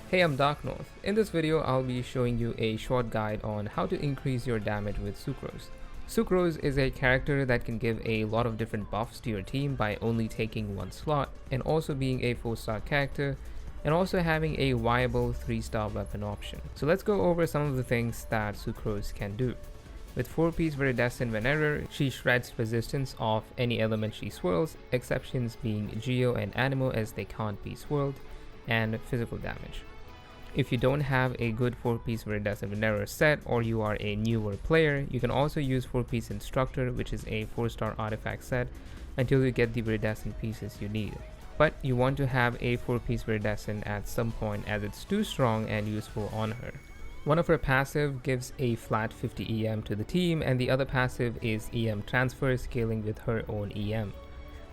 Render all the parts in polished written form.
Hey, I'm Dark North. In this video, I'll be showing you a short guide on how to increase your damage with Sucrose. Sucrose is a character that can give a lot of different buffs to your team by only taking one slot, and also being a 4-star character, and also having a viable 3-star weapon option. So let's go over some of the things that Sucrose can do. With 4-piece Viridescent Venerer, she shreds resistance of any element she swirls, exceptions being Geo and Animo as they can't be swirled, and physical damage. If you don't have a good 4-piece Viridescent Venerer set, or you are a newer player, you can also use 4-piece Instructor, which is a 4-star artifact set, until you get the Viridescent pieces you need. But you want to have a 4-piece Viridescent at some point, as it's too strong and useful on her. One of her passive gives a flat 50 EM to the team, and the other passive is EM Transfer, scaling with her own EM.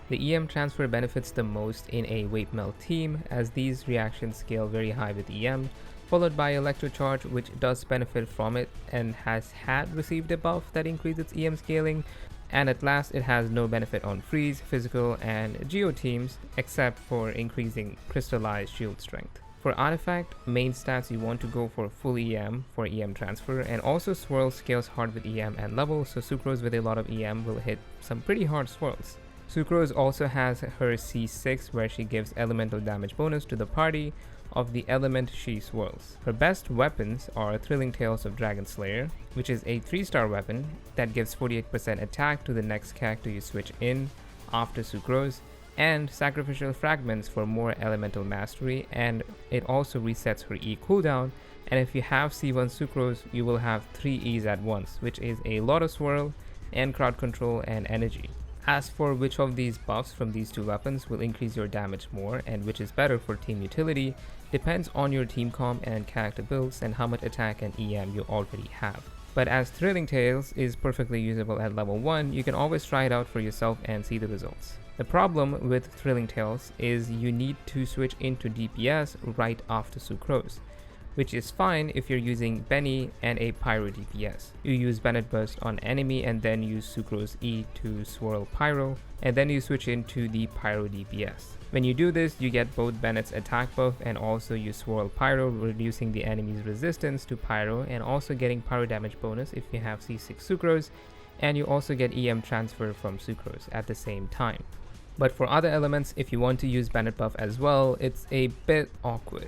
The EM Transfer benefits the most in a Weight Melt team, as these reactions scale very high with EM, followed by Electrocharge, which does benefit from it and has received a buff that increases EM scaling, and at last it has no benefit on Freeze, Physical, and Geo teams, except for increasing Crystallized Shield Strength. For Artifact, main stats you want to go for full EM for EM Transfer, and also Swirl scales hard with EM and level, so Sucrose with a lot of EM will hit some pretty hard swirls. Sucrose also has her C6, where she gives elemental damage bonus to the party of the element she swirls. Her best weapons are Thrilling Tales of Dragon Slayer, which is a 3-star weapon that gives 48% attack to the next character you switch in after Sucrose, and Sacrificial Fragments for more elemental mastery, and it also resets her E cooldown, and if you have C1 Sucrose, you will have 3 E's at once, which is a lot of swirl and crowd control and energy. As for which of these buffs from these two weapons will increase your damage more and which is better for team utility depends on your team comp and character builds and how much attack and EM you already have. But as Thrilling Tales is perfectly usable at level 1, you can always try it out for yourself and see the results. The problem with Thrilling Tales is you need to switch into DPS right after Sucrose, which is fine if you're using Benny and a Pyro DPS. You use Bennett Burst on enemy and then use Sucrose E to swirl Pyro, and then you switch into the Pyro DPS. When you do this, you get both Bennett's attack buff and also you swirl Pyro, reducing the enemy's resistance to Pyro and also getting Pyro damage bonus if you have C6 Sucrose, and you also get EM Transfer from Sucrose at the same time. But for other elements, if you want to use Bennett buff as well, it's a bit awkward.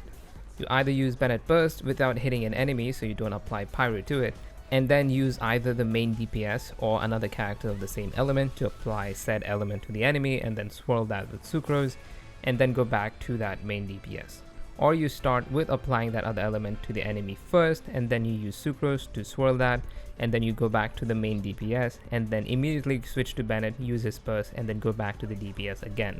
You either use Bennett Burst without hitting an enemy so you don't apply Pyro to it, and then use either the main DPS or another character of the same element to apply said element to the enemy and then swirl that with Sucrose, and then go back to that main DPS. Or you start with applying that other element to the enemy first, and then you use Sucrose to swirl that, and then you go back to the main DPS, and then immediately switch to Bennett, use his burst, and then go back to the DPS again,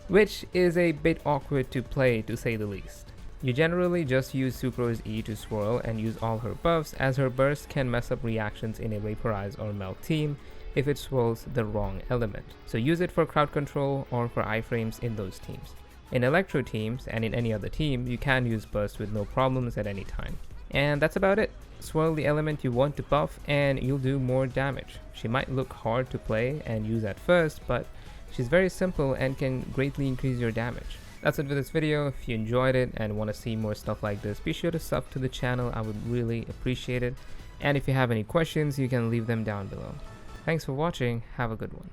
which is a bit awkward to play, to say the least. You generally just use Sucrose E to swirl and use all her buffs, as her burst can mess up reactions in a Vaporize or Melt team if it swirls the wrong element. So use it for crowd control or for iframes in those teams. In Electro teams and in any other team, you can use burst with no problems at any time. And that's about it. Swirl the element you want to buff and you'll do more damage. She might look hard to play and use at first, but she's very simple and can greatly increase your damage. That's it for this video. If you enjoyed it and want to see more stuff like this, be sure to sub to the channel. I would really appreciate it. And if you have any questions, you can leave them down below. Thanks for watching. Have a good one.